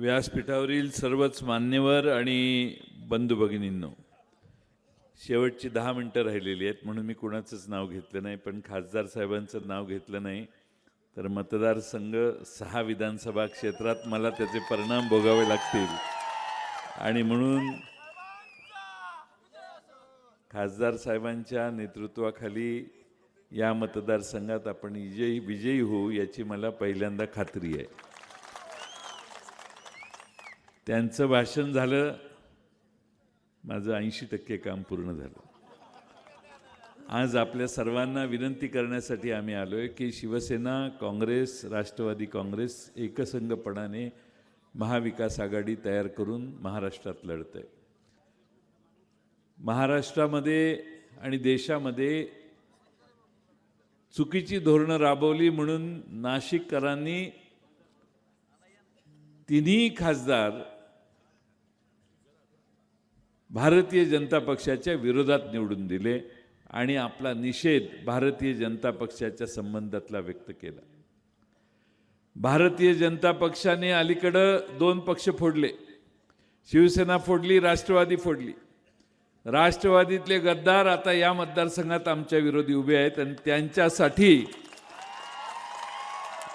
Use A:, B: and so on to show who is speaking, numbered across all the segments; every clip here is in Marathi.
A: व्यासपीठावरील सर्वच मान्यवर आणि बंधू भगिनींनो, शेवटची 10 मिनिटं राहिलेली आहेत म्हणून मी कुणाचंच नाव घेतलं नाही, पण खासदार साहेबांचं नाव घेतलं नाही तर मतदारसंघ 6 विधानसभा क्षेत्रात मला त्याचे परिणाम भोगावे लागतील आणि म्हणून खासदार साहेबांच्या नेतृत्वाखाली या मतदारसंघात आपण विजयी होऊ याची मला पहिल्यांदा खात्री आहे। त्यांचं भाषण झालं, माझं 80% काम पूर्ण झालं। आज आपल्या सर्वांना विनंती करण्यासाठी आम्ही आलोय की शिवसेना, काँग्रेस, राष्ट्रवादी काँग्रेस एकसंघपणाने महाविकास आघाडी तयार करून महाराष्ट्रात लढतंय। महाराष्ट्रामध्ये आणि देशामध्ये चुकीची धोरणं राबवली म्हणून नाशिककरांनी तिन्ही खासदार भारतीय जनता पक्षाच्या विरोधात निवडून दिले आणि आपला निषेध भारतीय जनता पक्षाच्या संबंधातला व्यक्त केला। भारतीय जनता पक्षाने अलीकडे 2 पक्ष फोडले, शिवसेना फोडली, राष्ट्रवादी फोडली। राष्ट्रवादीतले गद्दार आता या मतदारसंघात आमच्या विरोधी उभे आहेत आणि त्यांच्यासाठी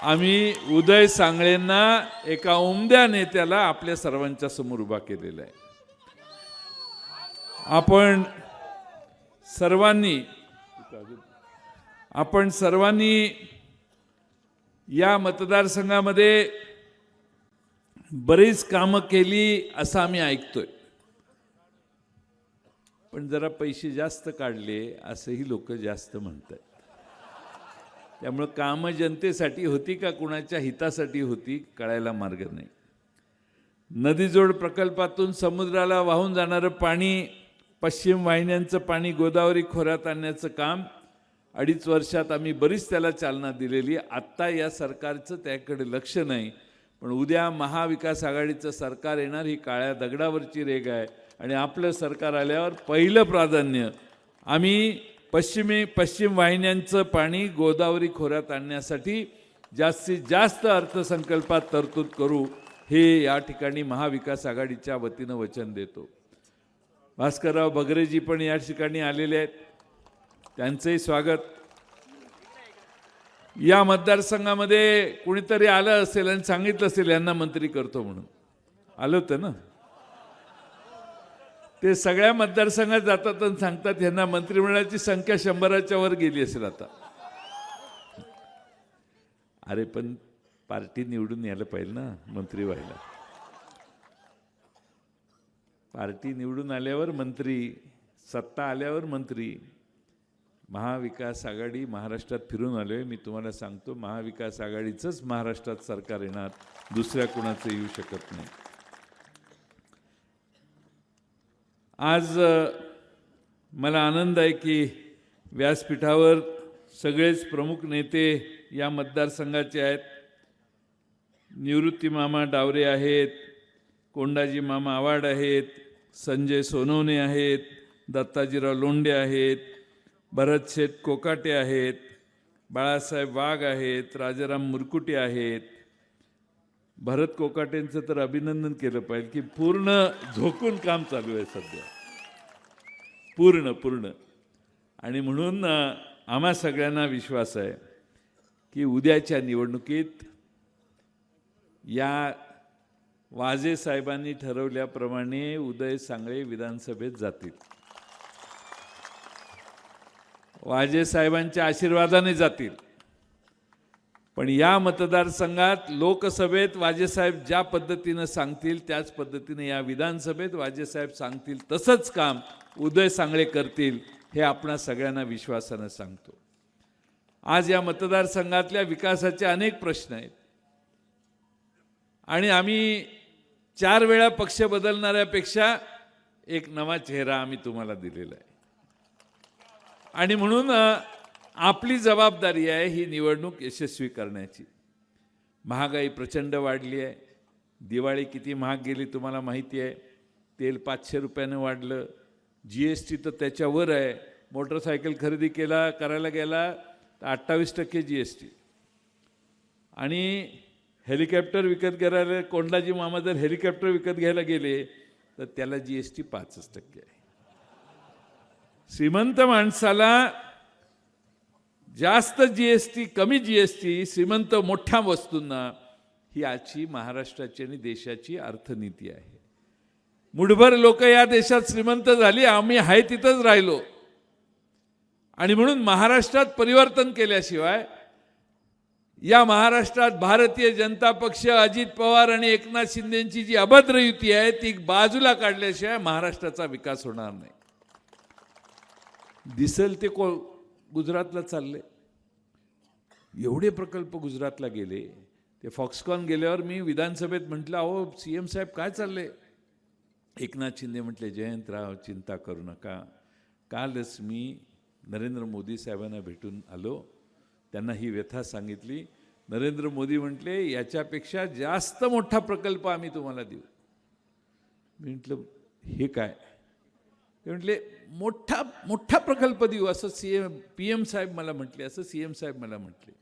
A: आम्ही उदय सांगळेंना एका उमद्या नेत्याला आपल्या सर्वांच्या समोर उभा केलेला आहे। आपण सर्वांनी या मतदारसंघामध्ये बरीच कामं केली असं आम्ही ऐकतोय, पण जरा पैसे जास्त काढले असंही लोक जास्त म्हणतात। त्यामुळे कामं जनतेसाठी होती का कुणाच्या हितासाठी होती कळायला मार्ग नाही। नदीजोड प्रकल्पातून समुद्राला वाहून जाणारं पाणी, पश्चिम वाहिन्यांचं पाणी गोदावरी खोऱ्यात आणण्याचं काम 2.5 वर्षात आम्ही बरीच त्याला चालना दिलेली। आत्ता या सरकारचं त्याकडे लक्ष नाही, पण उद्या महाविकास आघाडीचं सरकार येणार, ही काळ्या दगडावरची रेघ आहे आणि आपलं सरकार आल्यावर पहिलं प्राधान्य आम्ही पश्चिम वाहिन्यांचं पाणी गोदावरी खोऱ्यात आणण्यासाठी जास्तीत जास्त अर्थसंकल्पात तरतूद करू, हे या ठिकाणी महाविकास आघाडीच्या वतीनं वचन देतो। भास्करराव भगरेजी पण या ठिकाणी आलेले आहेत, त्यांचंही स्वागत। या मतदारसंघामध्ये कुणीतरी आलं असेल आणि सांगितलं असेल यांना मंत्री करतो म्हणून, आलं होतं ना? ते सगळ्या मतदारसंघात जातात आणि सांगतात यांना मंत्रिमंडळाची संख्या 100च्या वर गेली असेल आता। अरे पण पार्टी निवडून यायला पाहिजे ना मंत्री व्हायला। पार्टी निवडून आल्यावर मंत्री, सत्ता आल्यावर मंत्री। महाविकास आघाडी महाराष्ट्रात फिरून आलोय, मी तुम्हाला सांगतो महाविकास आघाडीचंच महाराष्ट्रात सरकार येणार, दुसऱ्या कुणाचं येऊ शकत नाही। आज मला आनंद आहे की व्यासपीठावर सगळेच प्रमुख नेते या मतदारसंघाचे आहेत। निवृत्ती मामा डावरे आहेत, कोंडाजी मामा आव्हाड आहेत, संजय सोनवणे आहेत, दत्ताजीराव लोंढे आहेत, भरत शेठ कोकाटे आहेत, बाळासाहेब वाघ आहेत, राजाराम मुरकुटे आहेत। भरत कोकाटेंचं तर अभिनंदन केलं पाहिजे की पूर्ण झोकून काम चालू आहे सध्या, पूर्ण आणि म्हणून आम्हा सगळ्यांना विश्वास आहे की उद्याच्या निवडणुकीत या वाजे साहेबांनी ठरवल्याप्रमाणे उदय सांगळे विधानसभेत जातील। वाजे साहेबांच्या आशीर्वादाने जातील, पण या मतदारसंघात लोकसभेत वाजेसाहेब ज्या पद्धतीनं सांगतील त्याच पद्धतीने या विधानसभेत वाजेसाहेब सांगतील तसंच काम उदय सांगळे करतील, हे आपणा सगळ्यांना विश्वासानं सांगतो। आज या मतदारसंघातल्या विकासाचे अनेक प्रश्न आहेत आणि आम्ही 4 वेळा पक्ष बदलणाऱ्यापेक्षा एक नवा चेहरा आम्ही तुम्हाला दिलेला आहे आणि म्हणून आपली जबाबदारी आहे ही निवडणूक यशस्वी करण्याची। महागाई प्रचंड वाढली आहे, दिवाळी किती महाग गेली तुम्हाला माहिती आहे, तेल 500 रुपयानं वाढलं, GST तर त्याच्यावर आहे। मोटरसायकल खरेदी करायला गेला तर 28% GST आणि हेलिकॉप्टर विकत घ्यायला कोंडाजी मामा जर हेलिकॉप्टर विकत घ्यायला गेले तर त्याला GST 5% आहे. श्रीमंत माणसाला जास्त GST कमी GST, श्रीमंत मोठ्या वस्तूंना, ही आजची महाराष्ट्राची आणि देशाची अर्थनीती आहे. मुठभर लोक या देशात श्रीमंत झाली, आम्ही आहे तिथंच राहिलो. आणि म्हणून महाराष्ट्रात परिवर्तन केल्याशिवाय, या महाराष्ट्रात भारतीय जनता पक्ष, अजित पवार आणि एकनाथ शिंदेची जी अभद्र युती आहे ती बाजूला काढल्याशिवाय महाराष्ट्राचा विकास होणार नाही. दिसेल ते गुजरातला चालले, एवढे प्रकल्प गुजरातला गेले. ते फॉक्सकॉन गेल्यावर मी विधानसभेत म्हटलं, अहो CM साहेब काय चालले? एकनाथ शिंदे म्हटले, जयंतराव चिंता करू नका. कालच मी नरेंद्र मोदी साहेबांना भेटून आलो, त्यांना ही व्यथा सांगितली. नरेंद्र मोदी म्हटले, याच्यापेक्षा जास्त मोठा प्रकल्प आम्ही तुम्हाला देऊ. मी म्हटलं हे काय? ते म्हटले मोठा मोठा प्रकल्प देऊ असं PM साहेब मला म्हटले, असं CM साहेब मला म्हटले.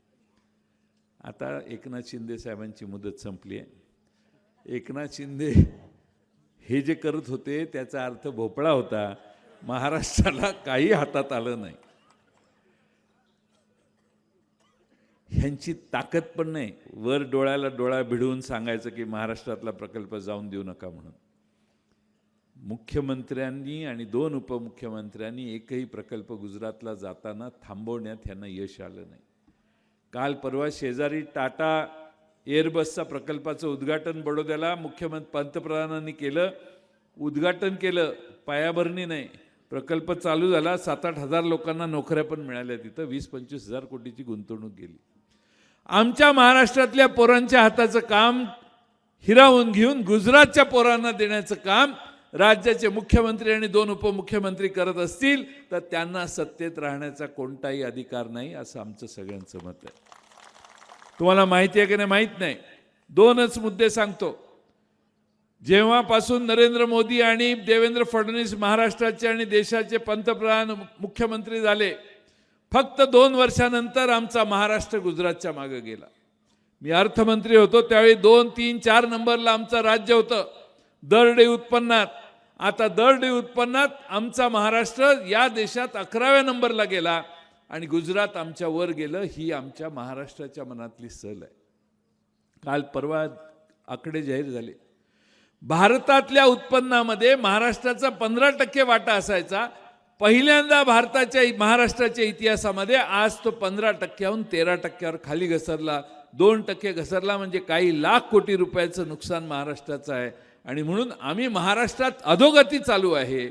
A: आता एकनाथ शिंदे साहेबांची मुदत संपली आहे. एकनाथ शिंदे हे जे करत होते त्याचा अर्थ भोपळा होता. महाराष्ट्राला काही हातात आलं नाही. ह्यांची ताकद पण नाही वर डोळ्याला डोळा भिडवून सांगायचं की महाराष्ट्रातला प्रकल्प जाऊन देऊ नका म्हणून. मुख्यमंत्र्यांनी आणि 2 उपमुख्यमंत्र्यांनी एकही प्रकल्प गुजरातला जाताना थांबवण्यात यांना यश आलं नाही. काल परवा शेजारी टाटा एअरबसचा प्रकल्पाचं उद्घाटन बडोद्याला पंतप्रधानांनी केलं. उद्घाटन केलं, पायाभरणी नाही. प्रकल्प चालू झाला, 7-8 हजार लोकांना नोकऱ्या पण मिळाल्या. तिथं 20-25 हजार कोटीची गुंतवणूक गेली. आमच्या महाराष्ट्रातल्या पोरांच्या हाताचं काम हिरावून घेऊन गुजरातच्या पोरांना देण्याचं काम राज्याचे मुख्यमंत्री आणि 2 उपमुख्यमंत्री करत असतील तर त्यांना सत्तेत राहण्याचा कोणताही अधिकार नाही, असं आमचं सगळ्यांचं मत आहे. तुम्हाला माहिती आहे की नाही माहीत नाही. 2च मुद्दे सांगतो. जेव्हापासून नरेंद्र मोदी आणि देवेंद्र फडणवीस महाराष्ट्राचे आणि देशाचे पंतप्रधान मुख्यमंत्री झाले, फक्त 2 वर्षानंतर आमचा महाराष्ट्र गुजरातच्या मागे गेला. मी अर्थमंत्री होतो त्यावेळी 2, 3, 4 नंबरला आमचं राज्य होतं दर डे उत्पन्नात. आता दर डे उत्पन्नात आमचा महाराष्ट्र या देशात 11व्या नंबरला गेला आणि गुजरात आमच्या वर गेलं. ही आमच्या महाराष्ट्राच्या मनातली सल आहे. काल परवा आकडे जाहीर झाले. भारतातल्या उत्पन्नामध्ये महाराष्ट्राचा 15% वाटा असायचा. पहिल्यांदा महाराष्ट्राच्या इतिहासामध्ये आज तो 15%हून 13%वर खाली घसरला. 2% घसरला म्हणजे काही लाख कोटी रुपयाचं नुकसान महाराष्ट्राचं आहे. आणि म्हणून आम्ही महाराष्ट्रात अधोगती चालू आहे.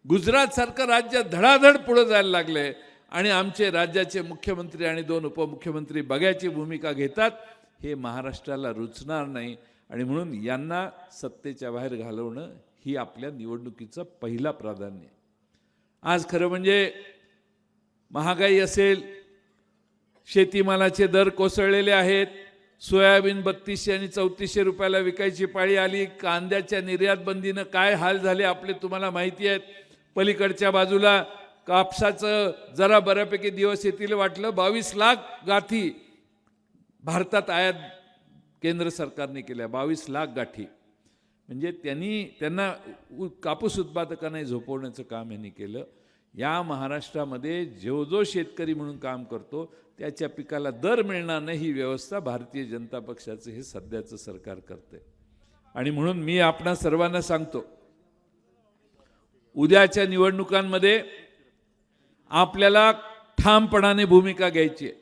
A: गुजरातसारखं राज्य धडाधड पुढे जायला लागले आणि आमचे राज्याचे मुख्यमंत्री आणि 2 उपमुख्यमंत्री बघ्याची भूमिका घेतात. हे महाराष्ट्राला रुचणार नाही आणि म्हणून यांना सत्तेच्या बाहेर घालवणं ही आपल्या निवडणुकीचं पहिला प्राधान्य आहे. आज खरं म्हणजे महागाई असेल, शेतीमालाचे दर कोसळलेले आहेत. सोयाबीन 3200 आणि 3400 रुपयाला विकायची पाळी आली. कांद्याच्या निर्यात बंदीनं काय हाल झाले आपले तुम्हाला माहिती आहेत. पलीकडच्या बाजूला कापसाचं जरा बऱ्यापैकी दिवस येतील वाटलं. 22 लाख गाठी भारतात आयात केंद्र सरकारने केल्या. 22 लाख गाठी म्हणजे त्यांना कापूस उत्पादकांना झोपवण्याचं काम यांनी केलं. या महाराष्ट्रामध्ये जो शेतकरी म्हणून काम करतो त्याच्या पिकाला दर मिळणार नाही ही व्यवस्था भारतीय जनता पक्षाचं हे सध्याचं सरकार करते. आणि म्हणून मी आपणा सर्वांना सांगतो, उद्याच्या निवडणुकांमध्ये आपल्याला ठामपणाने भूमिका घ्यायची आहे.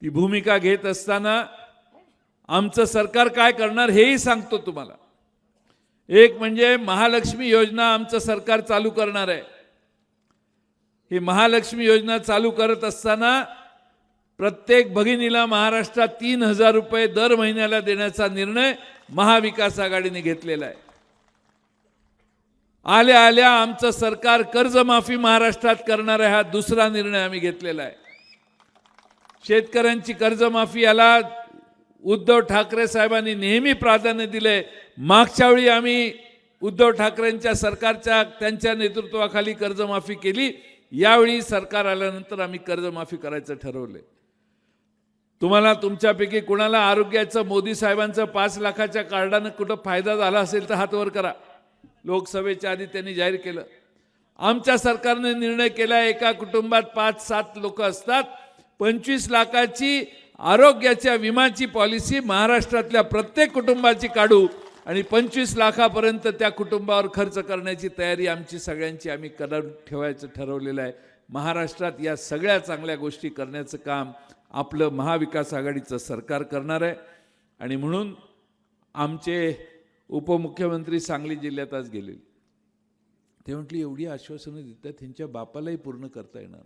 A: ती भूमिका घेत असताना आमचं सरकार काय करणार हेही सांगतो तुम्हाला. एक म्हणजे महालक्ष्मी योजना आमचं सरकार चालू करणार आहे. ही महालक्ष्मी योजना चालू करत असताना प्रत्येक भगिनीला महाराष्ट्रात 3000 रुपये दर महिन्याला देण्याचा निर्णय महाविकास आघाडीने घेतलेला आहे. आल्या आल्या आमचं सरकार कर्जमाफी महाराष्ट्रात करणार आहे, हा दुसरा निर्णय आम्ही घेतलेला आहे. शेतकऱ्यांची कर्जमाफी याला उद्धव ठाकरे साहेबांनी नेहमी प्राधान्य दिले. मागच्या वेळी आम्ही उद्धव ठाकरेंच्या सरकारच्या त्यांच्या नेतृत्वाखाली कर्जमाफी केली. यावेळी सरकार आल्यानंतर आम्ही कर्जमाफी करायचं ठरवले. तुम्हाला तुमच्यापैकी कुणाला आरोग्याचं मोदी साहेबांचं 5 लाखाच्या कार्डानं कुठं फायदा झाला असेल तर हात वर करा. लोकसभेच्या आधी त्यांनी जाहीर केलं. आमच्या सरकारने निर्णय केला एका कुटुंबात 5-7 लोक असतात, 25 लाखाची आरोग्याच्या विमाची पॉलिसी महाराष्ट्रातल्या प्रत्येक कुटुंबाची काढू आणि 25 लाखापर्यंत त्या कुटुंबावर खर्च करण्याची तयारी आमची सगळ्यांची आम्ही करून ठेवायचं ठरवलेलं आहे. महाराष्ट्रात या सगळ्या चांगल्या गोष्टी करण्याचं काम आपलं महाविकास आघाडीचं सरकार करणार आहे. आणि म्हणून आमचे उपमुख्यमंत्री सांगली जिल्ह्यात आज गेलेले. ते म्हटले एवढी आश्वासनं देतात त्यांच्या बापालाही पूर्ण करता येणार.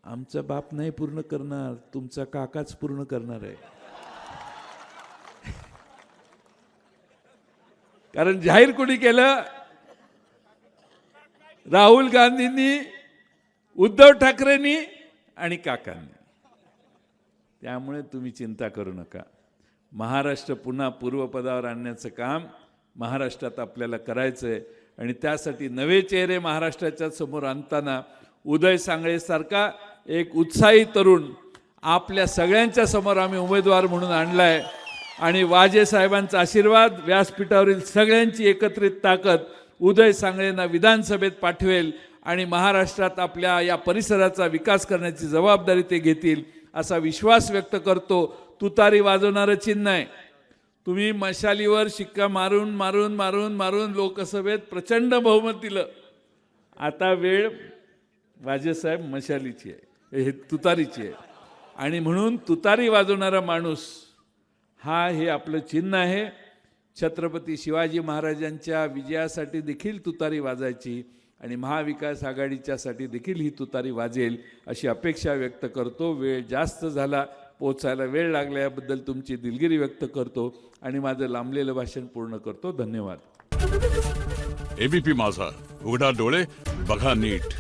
A: आमचा बाप नाही पूर्ण करणार, तुमचा काकाच पूर्ण करणार आहे. कारण जाहीर कोणी केलं? राहुल गांधींनी, उद्धव ठाकरेंनी आणि काकांनी. त्यामुळे तुम्ही चिंता करू नका. महाराष्ट्र पुन्हा पूर्वपदावर आणण्याचं काम महाराष्ट्रात आपल्याला करायचं आहे. आणि त्यासाठी नवे चेहरे महाराष्ट्राच्या समोर आणताना उदय सांगळेसारखा एक उत्साही तरुण आपल्या सगळ्यांच्या समोर आम्ही उमेदवार म्हणून आणला आहे. आणि वाजे साहेबांचा आशीर्वाद, व्यासपीठावरील सगळ्यांची एकत्रित ताकद उदय सांगळेंना विधानसभेत पाठवेल आणि महाराष्ट्रात आपल्या या परिसराचा विकास करण्याची जबाबदारी ते घेतील असा विश्वास व्यक्त करतो. तुतारी वाजवणारं चिन्ह आहे. तुम्ही मशालीवर शिक्का मारून मारून मारून मारून लोकसभेत प्रचंड बहुमत दिलं. आता वेळ वाजेसाहेब मशालीची आहे, हे तुतारीची आहे. आणि म्हणून तुतारी वाजवणारा माणूस हे आपलं चिन्ह आहे. छत्रपती शिवाजी महाराजांच्या विजयासाठी देखील तुतारी वाजायची आणि महाविकास आघाडीच्यासाठी देखील ही तुतारी वाजेल अशी अपेक्षा व्यक्त करतो. वेळ जास्त झाला, पोचायला वेळ लागल्याबद्दल तुमची दिलगिरी व्यक्त करतो आणि माझं लांबलेलं भाषण पूर्ण करतो. धन्यवाद.
B: एबीपी माझा, उघडा डोळे बघा नीट.